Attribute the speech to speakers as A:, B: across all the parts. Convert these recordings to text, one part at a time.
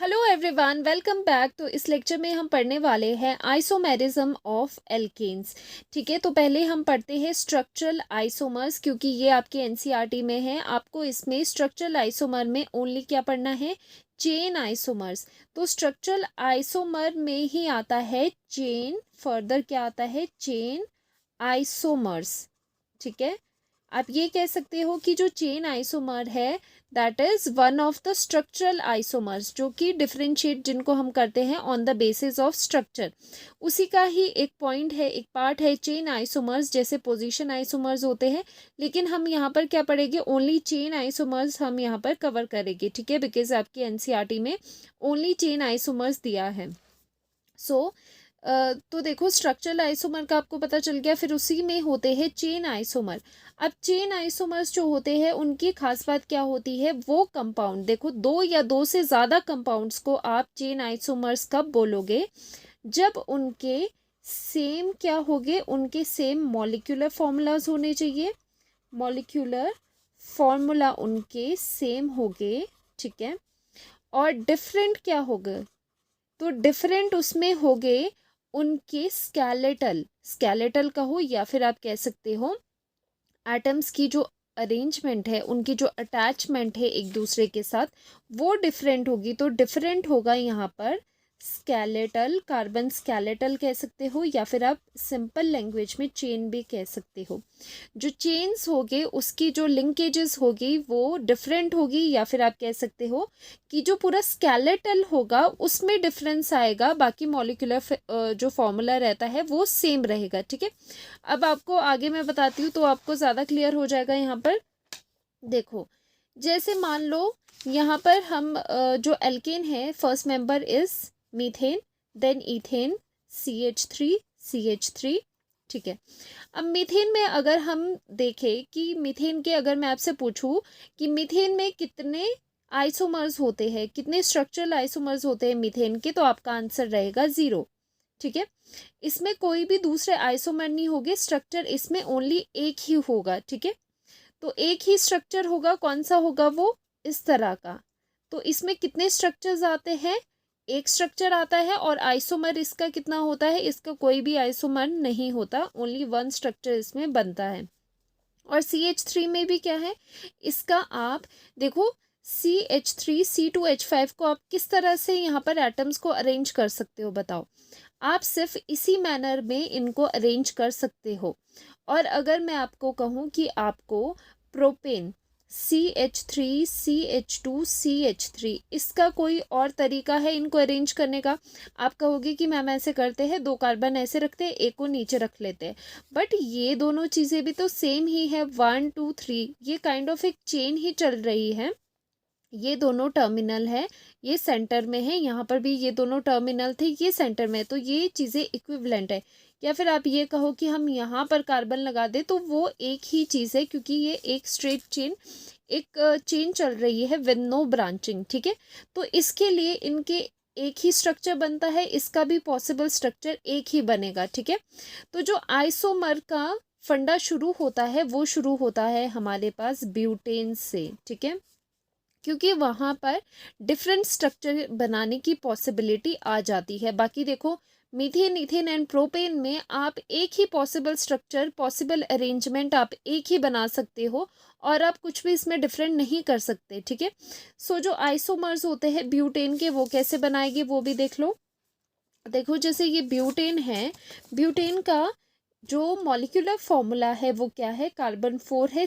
A: Hello everyone, welcome back. तो इस lecture में हम पढ़ने वाले हैं आइसोमेरिज्म ऑफ एल्केन्स। ठीक है, तो पहले हम पढ़ते हैं स्ट्रक्चरल आइसोमर्स, क्योंकि ये आपके एनसीईआरटी में है। आपको इसमें स्ट्रक्चरल आइसोमर में ओनली क्या पढ़ना है? Chain isomers. तो स्ट्रक्चरल आइसोमर में ही आता है चेन, फर्दर क्या आता है? Chain isomers. ठीक है, आप ये कह सकते हो कि जो चेन आइसोमर है that is one of the structural isomers, जो कि डिफरेंशिएट जिनको हम करते हैं on the basis of structure. उसी का ही एक पॉइंट है, एक पार्ट है चेन आइसोमर्स, जैसे पोजीशन आइसोमर्स होते हैं। लेकिन हम यहाँ पर क्या पढ़ेंगे? ओनली चेन आइसोमर्स हम यहाँ पर कवर करेंगे। ठीक है, बिकॉज आपके एनसीईआरटी में ओनली चेन आइसोमर्स दिया है। तो देखो, स्ट्रक्चरल आइसोमर का आपको पता चल गया। फिर उसी में होते हैं चेन आइसोमर। अब चेन आइसोमर्स जो होते हैं उनकी खास बात क्या होती है? वो कंपाउंड, देखो, दो या दो से ज़्यादा कंपाउंड्स को आप चेन आइसोमर्स कब बोलोगे? जब उनके सेम क्या होगे? उनके सेम मॉलिक्यूलर फॉर्मूलाज होने चाहिए। मॉलिक्यूलर फॉर्मूला उनके सेम होंगे। ठीक है, और डिफरेंट क्या होगा? तो डिफरेंट उसमें होंगे उनके स्केलेटल कहो, या फिर आप कह सकते हो एटम्स की जो अरेंजमेंट है, उनकी जो अटैचमेंट है एक दूसरे के साथ, वो डिफरेंट होगी। तो डिफरेंट होगा यहाँ पर स्केलेटल, कार्बन स्केलेटल कह सकते हो, या फिर आप सिंपल लैंग्वेज में चेन भी कह सकते हो। जो चेन्स होगे उसकी जो लिंकेजेस होगी वो डिफरेंट होगी, या फिर आप कह सकते हो कि जो पूरा स्केलेटल होगा उसमें डिफरेंस आएगा, बाकी मॉलिक्यूलर जो फॉर्मूला रहता है वो सेम रहेगा। ठीक है, अब आपको आगे मैं बताती हूँ तो आपको ज़्यादा क्लियर हो जाएगा। यहाँ पर देखो, जैसे मान लो यहाँ पर हम जो एल्केन है, first member is methane, then ethane, CH3 ठीक है। अब मीथेन में अगर हम देखें कि मीथेन के, अगर मैं आपसे पूछूं कि मीथेन में कितने आइसोमर्स होते हैं, कितने स्ट्रक्चरल आइसोमर्स होते हैं मीथेन के, तो आपका आंसर रहेगा 0। ठीक है, इसमें कोई भी दूसरे आइसोमर नहीं होंगे, स्ट्रक्चर इसमें ओनली एक ही होगा। ठीक है, तो एक ही स्ट्रक्चर होगा। कौन सा होगा वो? इस तरह का। तो इसमें कितने स्ट्रक्चर्स आते हैं? एक स्ट्रक्चर आता है। और आइसोमर इसका कितना होता है? इसका कोई भी आइसोमर नहीं होता, ओनली वन स्ट्रक्चर इसमें बनता है। और CH3 में भी क्या है इसका? आप देखो, C2H5 को आप किस तरह से यहाँ पर एटम्स को अरेंज कर सकते हो? बताओ। आप सिर्फ इसी मैनर में इनको अरेंज कर सकते हो। और अगर मैं आपको कहूँ कि आपको प्रोपेन CH3CH2CH3, इसका कोई और तरीका है इनको अरेंज करने का? आप कहोगे कि मैम ऐसे करते हैं, 2 कार्बन ऐसे रखते हैं, एक को नीचे रख लेते हैं। बट ये दोनों चीज़ें भी तो सेम ही है, 1 2 3, ये काइंड ऑफ एक चेन ही चल रही है। ये दोनों टर्मिनल है, ये सेंटर में है, यहाँ पर भी ये दोनों टर्मिनल थे, ये सेंटर में है, तो ये चीज़ें इक्विवेलेंट है। या फिर आप ये कहो कि हम यहाँ पर कार्बन लगा दे, तो वो एक ही चीज़ है, क्योंकि ये एक स्ट्रेट चेन, एक चेन चल रही है विद नो ब्रांचिंग। ठीक है, तो इसके लिए इनके एक ही स्ट्रक्चर बनता है, इसका भी पॉसिबल स्ट्रक्चर एक ही बनेगा। ठीक है, तो जो आइसोमर का फंडा शुरू होता है वो शुरू होता है हमारे पास ब्यूटेन से। ठीक है, क्योंकि वहाँ पर डिफरेंट स्ट्रक्चर बनाने की पॉसिबिलिटी आ जाती है। बाकी देखो, मीथेन, इथेन एंड प्रोपेन में आप एक ही पॉसिबल स्ट्रक्चर, पॉसिबल अरेंजमेंट आप एक ही बना सकते हो, और आप कुछ भी इसमें डिफरेंट नहीं कर सकते। ठीक है, सो जो आइसोमर्स होते हैं ब्यूटेन के, वो कैसे बनाएंगे वो भी देख लो। देखो, जैसे ये ब्यूटेन है, ब्यूटेन का जो मॉलिक्यूलर फॉर्मूला है वो क्या है? कार्बन 4 है,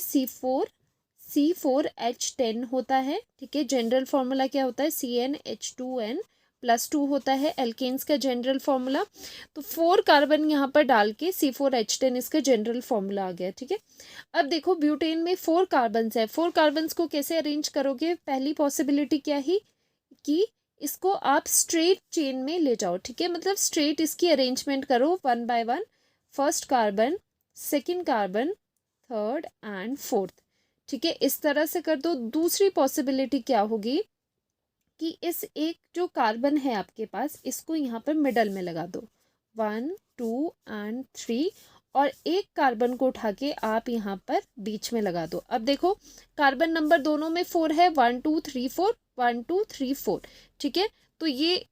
A: C4H10 होता है। ठीक है, जनरल फार्मूला क्या होता है? CnH2n+2 होता है एल्केन्स का जनरल फार्मूला। तो 4 कार्बन यहाँ पर डाल के C4H10 इसका जनरल फार्मूला आ गया। ठीक है, अब देखो, ब्यूटेन में 4 कार्बन्स है, 4 कार्बन्स को कैसे अरेंज करोगे? पहली पॉसिबिलिटी क्या ही कि इसको आप स्ट्रेट चेन में ले जाओ। ठीक है, मतलब स्ट्रेट इसकी अरेंजमेंट करो 1 by 1, first carbon, second carbon, third and fourth. ठीक है, इस तरह से कर दो। दूसरी पॉसिबिलिटी क्या होगी कि इस एक जो कार्बन है आपके पास, इसको यहाँ पर मिडल में लगा दो, 1 2 एंड 3, और एक कार्बन को उठा के आप यहाँ पर बीच में लगा दो। अब देखो, कार्बन नंबर दोनों में 4 है, 1 2 3 4, 1 2 3 4, ठीक है। तो ये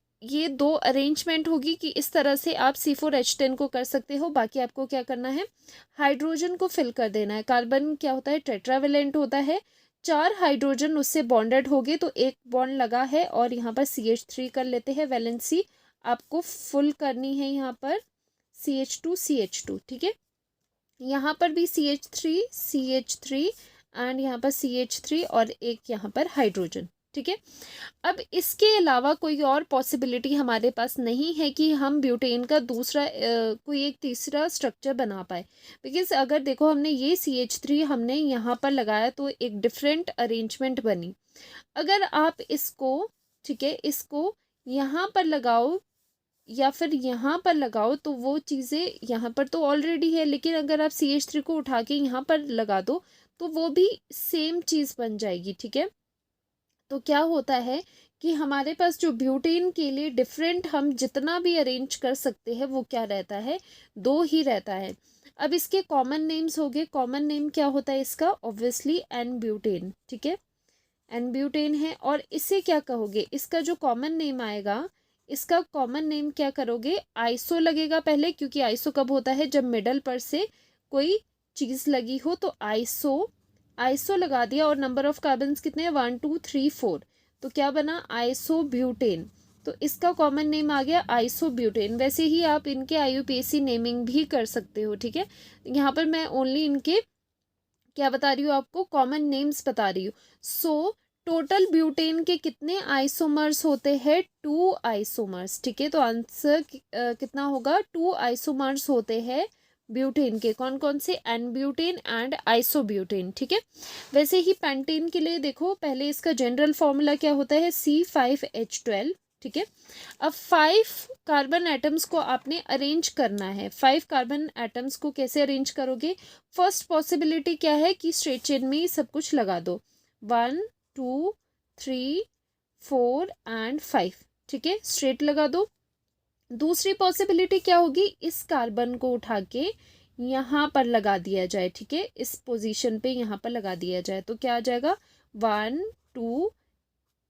A: दो अरेंजमेंट होगी कि इस तरह से आप C4H10 को कर सकते हो। बाकी आपको क्या करना है, हाइड्रोजन को फिल कर देना है। कार्बन क्या होता है, टेट्रावेलेंट होता है, 4 हाइड्रोजन उससे बॉन्डेड हो गए तो एक बॉन्ड लगा है और यहाँ पर CH3 कर लेते हैं। वैलेंसी आपको फुल करनी है यहाँ पर CH2 ठीक है। यहाँ पर भी CH3 एंड यहाँ पर CH3 और एक यहाँ पर हाइड्रोजन, ठीक है। अब इसके अलावा कोई और पॉसिबिलिटी हमारे पास नहीं है कि हम ब्यूटेन का दूसरा कोई एक तीसरा स्ट्रक्चर बना पाए। बिकॉज अगर देखो हमने ये CH3 हमने यहाँ पर लगाया तो एक डिफरेंट अरेंजमेंट बनी। अगर आप इसको, ठीक है, इसको यहाँ पर लगाओ या फिर यहाँ पर लगाओ तो वो चीज़ें यहाँ पर तो ऑलरेडी है, लेकिन अगर आप CH3 को उठा के यहाँ पर लगा दो तो वो भी सेम चीज़ बन जाएगी, ठीक है। तो क्या होता है कि हमारे पास जो ब्यूटेन के लिए डिफरेंट हम जितना भी अरेंज कर सकते हैं वो क्या रहता है, 2 ही रहता है। अब इसके कॉमन नेम्स हो गए। कॉमन नेम क्या होता है इसका, ऑब्वियसली एन ब्यूटेन, ठीक है, एन ब्यूटेन है। और इसे क्या कहोगे, इसका जो कॉमन नेम आएगा, इसका कॉमन नेम क्या करोगे, आइसो लगेगा पहले, क्योंकि आइसो कब होता है, जब मिडल पर से कोई चीज़ लगी हो तो आइसो लगा दिया। और नंबर ऑफ कार्बन्स कितने हैं, 1 2 3 4, तो क्या बना, आइसोब्यूटेन। तो इसका कॉमन नेम आ गया आइसोब्यूटेन। वैसे ही आप इनके IUPAC नेमिंग भी कर सकते हो, ठीक है। यहाँ पर मैं ओनली इनके क्या बता रही हूँ, आपको कॉमन नेम्स बता रही हूँ। सो टोटल ब्यूटेन के कितने आइसोमर्स होते हैं, 2 आइसोमर्स, ठीक है। तो आंसर कितना होगा, 2 आइसोमर्स होते हैं ब्यूटेन के। कौन कौन से, एन ब्यूटेन एंड आइसोब्यूटेन, ठीक है। वैसे ही पेंटेन के लिए देखो, पहले इसका जनरल फॉर्मूला क्या होता है, C5H12, ठीक है। अब 5 कार्बन एटम्स को आपने अरेंज करना है। 5 कार्बन एटम्स को कैसे अरेंज करोगे, फर्स्ट पॉसिबिलिटी क्या है कि स्ट्रेट चेन में ही सब कुछ लगा दो, 1 2 3 4 एंड 5, ठीक है, स्ट्रेट लगा दो। दूसरी पॉसिबिलिटी क्या होगी, इस कार्बन को उठा के यहाँ पर लगा दिया जाए, ठीक है, इस पोजीशन पे यहाँ पर लगा दिया जाए तो क्या आ जाएगा, 1 2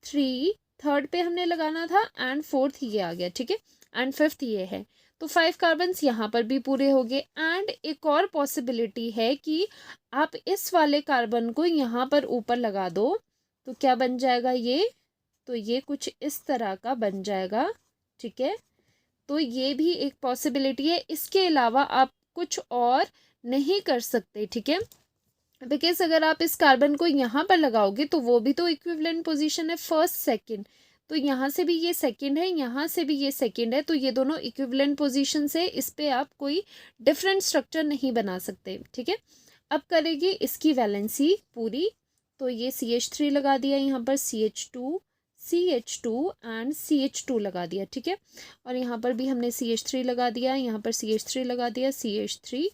A: 3, थर्ड पे हमने लगाना था एंड फोर्थ ये आ गया, ठीक है, एंड फिफ्थ ये है। तो 5 कार्बन्स यहाँ पर भी पूरे हो गए। एंड एक और पॉसिबिलिटी है कि आप इस वाले कार्बन को यहाँ पर ऊपर लगा दो तो क्या बन जाएगा ये, तो ये कुछ इस तरह का बन जाएगा, ठीक है। तो ये भी एक पॉसिबिलिटी है। इसके अलावा आप कुछ और नहीं कर सकते, ठीक है। बिकॉज अगर आप इस कार्बन को यहाँ पर लगाओगे तो वो भी तो इक्विवेलेंट पोजीशन है, फर्स्ट सेकंड। तो यहाँ से भी ये सेकंड है, यहाँ से भी ये सेकंड है, तो ये दोनों इक्विवेलेंट पोजीशन से, इस पे आप कोई डिफरेंट स्ट्रक्चर नहीं बना सकते, ठीक है। अब करेगी इसकी वैलेंसी पूरी। तो ये CH3 लगा दिया, यहाँ पर CH2 एंड CH2 लगा दिया, ठीक है। और यहाँ पर भी हमने CH3 लगा दिया, यहाँ पर CH3 लगा दिया, CH3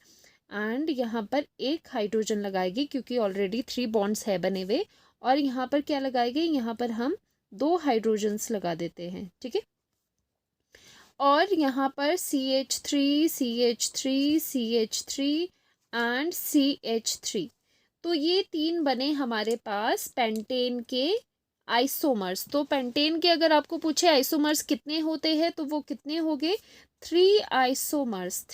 A: एंड यहाँ पर एक हाइड्रोजन लगाएगी क्योंकि ऑलरेडी 3 बॉन्ड्स है बने हुए। और यहाँ पर क्या लगाएंगे, यहाँ पर हम 2 हाइड्रोजन्स लगा देते हैं, ठीक है। और यहाँ पर CH3 एंड CH3, तो ये 3 बने हमारे पास पेंटेन के आइसोमर्स। तो पेंटेन के अगर आपको पूछे आइसोमर्स कितने होते हैं तो वो कितने हो गए, 3 आइसोमर्स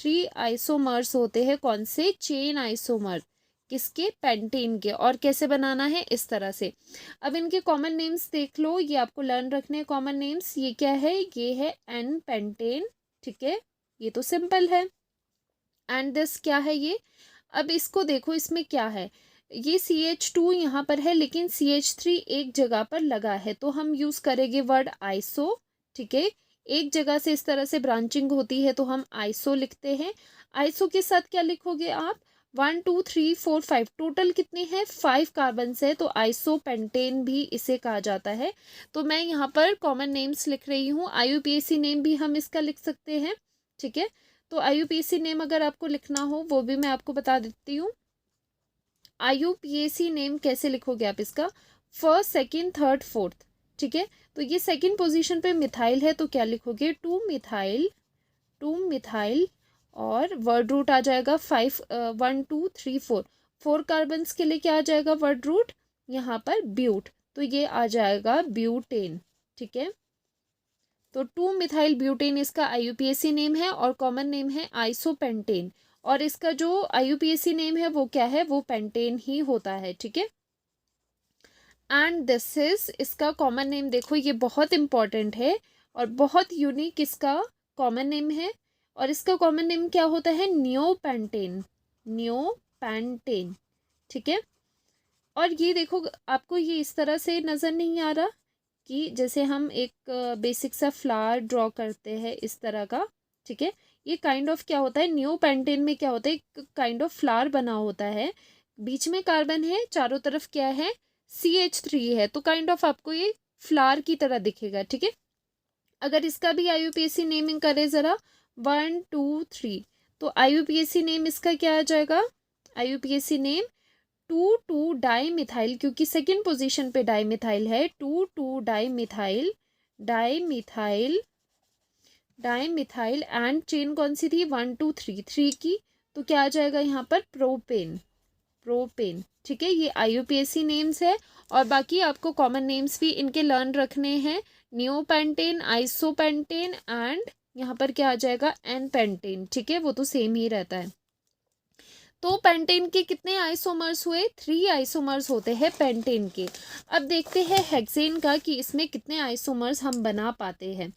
A: होते हैं। कौन से, चेन आइसोमर, किसके, पेंटेन के। और कैसे बनाना है, इस तरह से। अब इनके कॉमन नेम्स देख लो, ये आपको लर्न रखने हैं कॉमन नेम्स। ये क्या है, ये है एन पेंटेन, ठीक है, ये तो सिंपल है। एंड दिस क्या है ये, अब इसको देखो, इसमें क्या है, ये CH2 यहाँ पर है लेकिन CH3 एक जगह पर लगा है, तो हम यूज़ करेंगे वर्ड आइसो, ठीक है। एक जगह से इस तरह से ब्रांचिंग होती है तो हम आइसो लिखते हैं। आइसो के साथ क्या लिखोगे आप, 1 2 3 4 5, टोटल कितने हैं, 5 कार्बन है, तो आइसो पेंटेन भी इसे कहा जाता है। तो मैं यहाँ पर कॉमन नेम्स लिख रही हूँ। IUPAC नेम भी हम इसका लिख सकते हैं, ठीक है। तो IUPAC नेम अगर आपको लिखना हो वो भी मैं आपको बता देती हूँ। IUPAC नेम कैसे लिखोगे आप इसका, फर्स्ट सेकंड थर्ड फोर्थ, ठीक है। तो ये सेकंड पोजीशन पे मिथाइल है तो क्या लिखोगे, 2 मिथाइल और वर्ड रूट आ जाएगा 5 1 2 3 4 कार्बन्स के लिए क्या आ जाएगा वर्ड रूट, यहाँ पर ब्यूट। तो ये आ जाएगा ब्यूटेन। ठीक है, तो 2 मिथाइल ब्यूटेन इसका आईयूपीएसी नेम है और कॉमन नेम है आइसोपेंटेन, और इसका जो आईयूपीएसी नेम है वो क्या है, वो पेंटेन ही होता है। ठीक है, एंड दिस इज इसका कॉमन नेम, देखो ये बहुत इंपॉर्टेंट है और बहुत यूनिक इसका कॉमन नेम है, और इसका कॉमन नेम क्या होता है, नियोपेंटेन, नियोपेंटेन। ठीक है, और ये देखो आपको ये इस तरह से नज़र नहीं आ रहा कि जैसे हम एक बेसिक सा फ्लावर ड्रॉ करते हैं इस तरह का। ठीक है, ये काइंड ऑफ क्या होता है, नियोपेंटेन में क्या होता है, एक काइंड ऑफ फ्लावर बना होता है, बीच में कार्बन है, चारों तरफ क्या है, CH3 है, तो काइंड ऑफ आपको ये फ्लावर की तरह दिखेगा। ठीक है, अगर इसका भी आईयूपीएसी नेमिंग करें ज़रा 1 2 3, तो आईयूपीएसी नेम इसका क्या आ जाएगा, आईयूपीएसी नेम 2 डाई मिथाइल, क्योंकि सेकेंड पोजीशन पे डाई मिथाइल है, 2 di methyl, di methyl, di methyl, and chain कौन सी थी, 1 2 3 3 की, तो क्या आ जाएगा यहाँ पर, प्रोपेन, प्रोपेन। ठीक है, ये आईयूपीएसी नेम्स है, और बाकी आपको कॉमन नेम्स भी इनके लर्न रखने हैं, नियोपेंटेन, आइसोपेंटेन, एंड यहाँ पर क्या आ जाएगा, एन पेंटेन। ठीक है, वो तो सेम ही रहता है। तो पेंटेन के कितने आइसोमर्स हुए, 3 आइसोमर्स होते हैं पेंटेन के। अब देखते हैं हेक्सेन का कि इसमें कितने आइसोमर्स हम बना पाते हैं।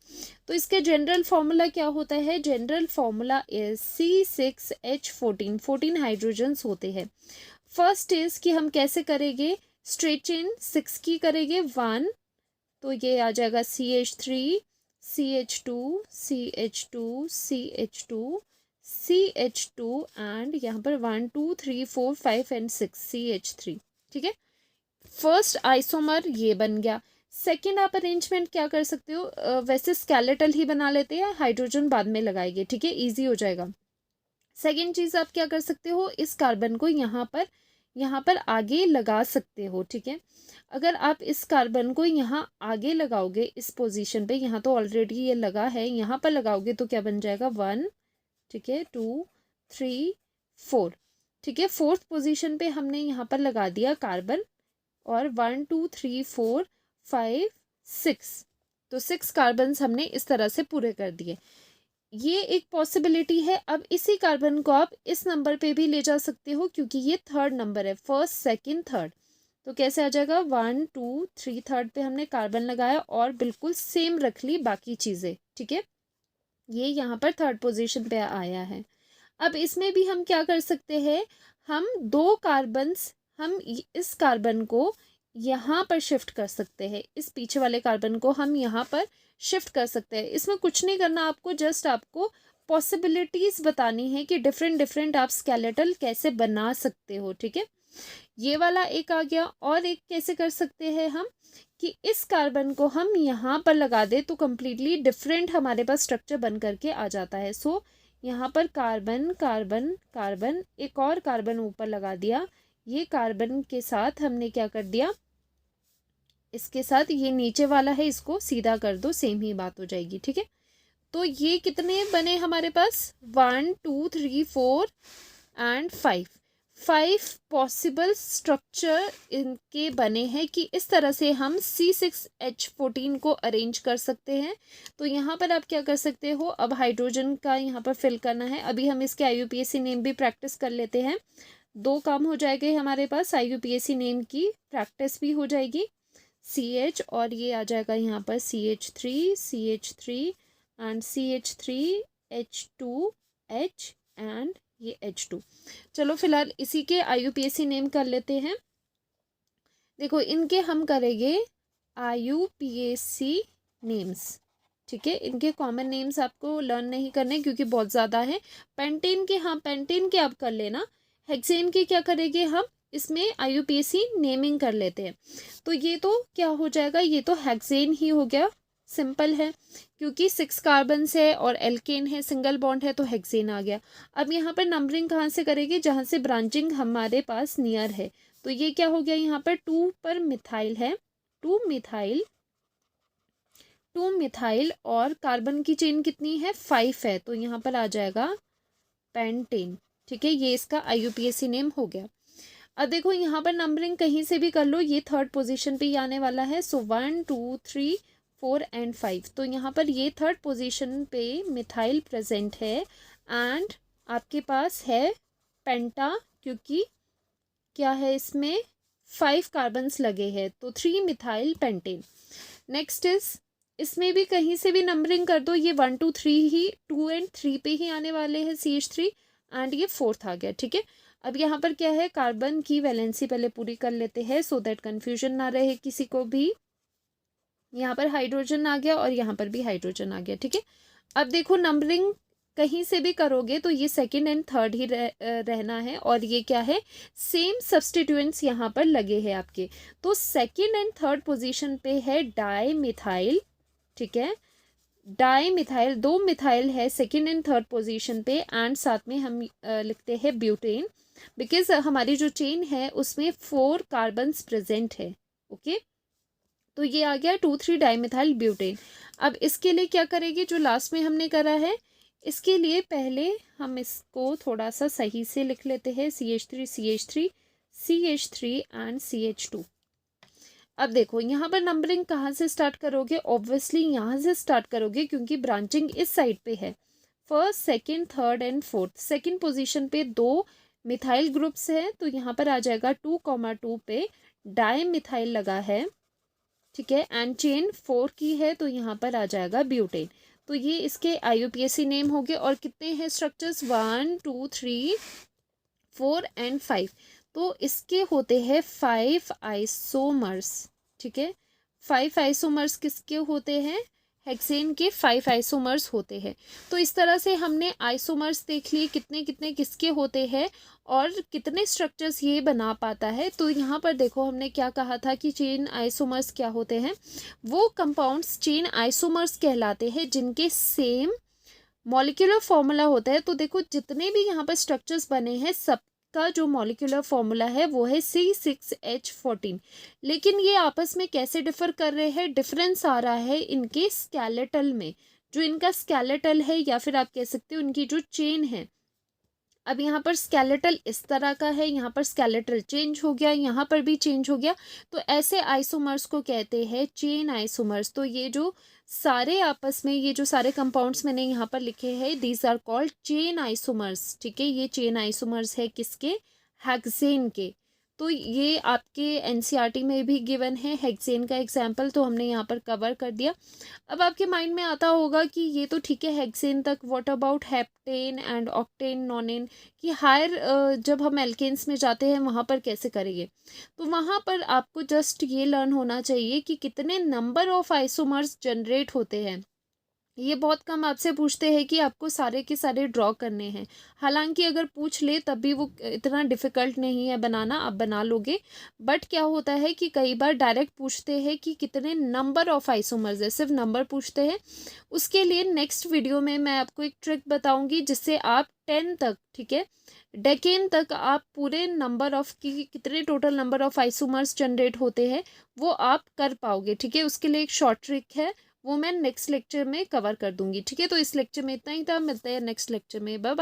A: तो इसके जनरल फॉर्मूला क्या होता है, general formula is C6H14, 14 hydrogens होते हैं। फर्स्ट इज कि हम कैसे करेंगे, स्ट्रेट चेन 6 की करेंगे, 1, तो ये आ जाएगा CH3, CH2, CH2, CH2, CH2, and यहाँ पर 1 2 3 4 5 एंड 6 CH3। ठीक है, फर्स्ट आइसोमर ये बन गया। सेकेंड आप अरेंजमेंट क्या कर सकते हो, वैसे स्केलेटल ही बना लेते हैं, हाइड्रोजन बाद में लगाएंगे। ठीक है, इजी हो जाएगा। सेकेंड चीज़ आप क्या कर सकते हो, इस कार्बन को यहाँ पर आगे लगा सकते हो। ठीक है, अगर आप इस कार्बन को यहाँ आगे लगाओगे इस पोजीशन पे, यहाँ तो ऑलरेडी ये लगा है, यहाँ पर लगाओगे तो क्या बन जाएगा, 1, ठीक है, 2 3 4। ठीक है, फोर्थ पोजीशन पे हमने यहाँ पर लगा दिया कार्बन, और 1 2 3 4 5 6, तो 6 कार्बन हमने इस तरह से पूरे कर दिए। ये एक पॉसिबिलिटी है। अब इसी कार्बन को आप इस नंबर पे भी ले जा सकते हो, क्योंकि ये थर्ड नंबर है, फर्स्ट सेकंड थर्ड, तो कैसे आ जाएगा, 1 2 3 थर्ड पे हमने कार्बन लगाया और बिल्कुल सेम रख ली बाकी चीज़ें। ठीक है, ये यहाँ पर थर्ड पोजीशन पे आया है। अब इसमें भी हम क्या कर सकते हैं, हम 2 कार्बन्स, हम इस कार्बन को यहाँ पर शिफ्ट कर सकते हैं, इस पीछे वाले कार्बन को हम यहाँ पर शिफ्ट कर सकते हैं। इसमें कुछ नहीं करना आपको, जस्ट आपको पॉसिबिलिटीज़ बतानी है कि डिफरेंट डिफरेंट आप स्केलेटल कैसे बना सकते हो। ठीक है, ये वाला एक आ गया। और एक कैसे कर सकते हैं हम, कि इस कार्बन को हम यहाँ पर लगा दे तो कम्प्लीटली डिफरेंट हमारे पास स्ट्रक्चर बन करके आ जाता है। सो यहाँ पर कार्बन कार्बन कार्बन, एक और कार्बन ऊपर लगा दिया, ये कार्बन के साथ हमने क्या कर दिया, इसके साथ ये नीचे वाला है इसको सीधा कर दो, सेम ही बात हो जाएगी। ठीक है, तो ये कितने बने हमारे पास, 1 2 3 4 एंड 5 पॉसिबल स्ट्रक्चर इनके बने हैं कि इस तरह से हम C6H14 को अरेंज कर सकते हैं। तो यहाँ पर आप क्या कर सकते हो, अब हाइड्रोजन का यहाँ पर फिल करना है। अभी हम इसके IUPAC नेम भी प्रैक्टिस कर लेते हैं, 2 काम हो जाएंगे हमारे पास, IUPAC नेम की प्रैक्टिस भी हो जाएगी, CH, और ये आ जाएगा यहाँ पर CH3 and CH3 H2H and ये H2। चलो फिलहाल इसी के IUPAC नेम कर लेते हैं। देखो इनके हम करेंगे IUPAC नेम्स। ठीक है, इनके कॉमन नेम्स आपको लर्न नहीं करने क्योंकि बहुत ज़्यादा है। पेंटेन के, हाँ पेंटेन के आप कर लेना। हेक्सेन के क्या करेंगे हम, इसमें IUPAC नेमिंग कर लेते हैं। तो ये तो क्या हो जाएगा, ये तो हेक्सेन ही हो गया, सिंपल है, क्योंकि 6 कार्बन है और एल्केन है, सिंगल बॉन्ड है, तो हेक्सेन आ गया। अब यहाँ पर नंबरिंग कहाँ से करेंगे, जहाँ से ब्रांचिंग हमारे पास नियर है। तो ये क्या हो गया, यहाँ पर 2 पर मिथाइल है, 2 मिथाइल और कार्बन की चेन कितनी है, 5 है, तो यहाँ पर आ जाएगा पेंटेन। ठीक है, ये इसका IUPAC नेम हो गया। अब देखो यहाँ पर नंबरिंग कहीं से भी कर लो, ये थर्ड पोजीशन पे ही आने वाला है। सो 1 2 3 4 एंड 5, तो यहाँ पर ये थर्ड पोजीशन पे मिथाइल प्रेजेंट है एंड आपके पास है पेंटा, क्योंकि क्या है इसमें 5 कार्बन्स लगे हैं, तो 3 मिथाइल पेंटेन। नेक्स्ट इज, इसमें भी कहीं से भी नंबरिंग कर दो, ये 1 2 3 ही 2 एंड 3 पे ही आने वाले हैं CH3 एंड ये फोर्थ आ गया, ठीक है। अब यहाँ पर क्या है, कार्बन की वैलेंसी पहले पूरी कर लेते हैं सो दैट कन्फ्यूजन ना रहे किसी को भी। यहाँ पर हाइड्रोजन आ गया और यहाँ पर भी हाइड्रोजन आ गया, ठीक है। अब देखो नंबरिंग कहीं से भी करोगे तो ये सेकंड एंड थर्ड ही रहना है, और ये क्या है, सेम सब्स्टिट्यूएंट्स यहाँ पर लगे हैं आपके। तो सेकंड एंड थर्ड पोजीशन पे है डाई मिथाइल, ठीक है। डाई मिथाइल, 2 मिथाइल है सेकंड एंड थर्ड पोजीशन पे, एंड साथ में हम लिखते हैं ब्यूटेन, बिकॉज हमारी जो चेन है उसमें 4 कार्बन्स प्रेजेंट है, ओके। तो ये आ गया 2 3 डाई मिथाइल ब्यूटेन। अब इसके लिए क्या करेंगे, जो लास्ट में हमने करा है, इसके लिए पहले हम इसको थोड़ा सा सही से लिख लेते हैं, CH3 CH3 CH3 and CH2। अब देखो यहाँ पर नंबरिंग कहाँ से स्टार्ट करोगे, ऑब्वियसली यहाँ से स्टार्ट करोगे क्योंकि ब्रांचिंग इस साइड पे है। First second third and fourth, second position पे 2 मिथाइल ग्रुप्स है, तो यहाँ पर आ जाएगा 2,2 पे डाई मिथाइल लगा है, ठीक है। एंड चेन 4 की है, तो यहाँ पर आ जाएगा ब्यूटेन। तो ये इसके IUPAC नेम हो गए। और कितने हैं स्ट्रक्चर्स, 1 2 3 4 एंड 5, तो इसके होते हैं 5 आइसोमर्स, ठीक है। 5 आइसोमर्स किसके होते हैं, हेक्सेन के 5 आइसोमर्स होते हैं। तो इस तरह से हमने आइसोमर्स देख लिए कितने कितने किसके होते हैं और कितने स्ट्रक्चर्स ये बना पाता है। तो यहाँ पर देखो हमने क्या कहा था कि चेन आइसोमर्स क्या होते हैं, वो कंपाउंड्स चेन आइसोमर्स कहलाते हैं जिनके सेम मॉलिक्यूलर फॉर्मूला होता है। तो देखो जितने भी यहाँ पर स्ट्रक्चर्स बने हैं सबका जो मॉलिक्यूलर फॉर्मूला है वो है C6H14, लेकिन ये आपस में कैसे डिफर कर रहे हैं, डिफरेंस आ रहा है इनके स्केलेटल में। जो इनका स्केलेटल है या फिर आप कह सकते हो इनकी जो चेन है, अब यहाँ पर स्केलेटल इस तरह का है, यहाँ पर स्केलेटल चेंज हो गया, यहाँ पर भी चेंज हो गया, तो ऐसे आइसोमर्स को कहते हैं चेन आइसोमर्स। तो ये जो सारे आपस में ये जो सारे कंपाउंड्स मैंने यहाँ पर लिखे हैं, these are called chain isomers, ठीक है। ये चेन आइसोमर्स है किसके, हेक्सेन के। तो ये आपके NCERT में भी गिवन है हेक्सेन का एग्जाम्पल, तो हमने यहाँ पर कवर कर दिया। अब आपके माइंड में आता होगा कि ये तो ठीक है हेक्सेन तक, what about heptane and octane nonane, कि हायर जब हम एल्केन्स में जाते हैं वहाँ पर कैसे करेंगे। तो वहाँ पर आपको जस्ट ये लर्न होना चाहिए कि कितने नंबर ऑफ आइसोमर्स जनरेट होते हैं। ये बहुत कम आपसे पूछते हैं कि आपको सारे के सारे ड्रॉ करने हैं, हालांकि अगर पूछ ले तब भी वो इतना डिफ़िकल्ट नहीं है बनाना, आप बना लोगे। बट क्या होता है कि कई बार डायरेक्ट पूछते हैं कि कितने नंबर ऑफ आइसोमर्स है, सिर्फ नंबर पूछते हैं। उसके लिए नेक्स्ट वीडियो में मैं आपको एक ट्रिक बताऊंगी जिससे आप 10 तक, ठीक है, डेकेन तक आप पूरे नंबर ऑफ की कितने total number of isomers generate होते हैं वो आप कर पाओगे, ठीक है। उसके लिए एक शॉर्ट ट्रिक है, वो मैं नेक्स्ट लेक्चर में कवर कर दूंगी, ठीक है। तो इस लेक्चर में इतना ही था, मिलते हैं नेक्स्ट लेक्चर में, बाय बाय।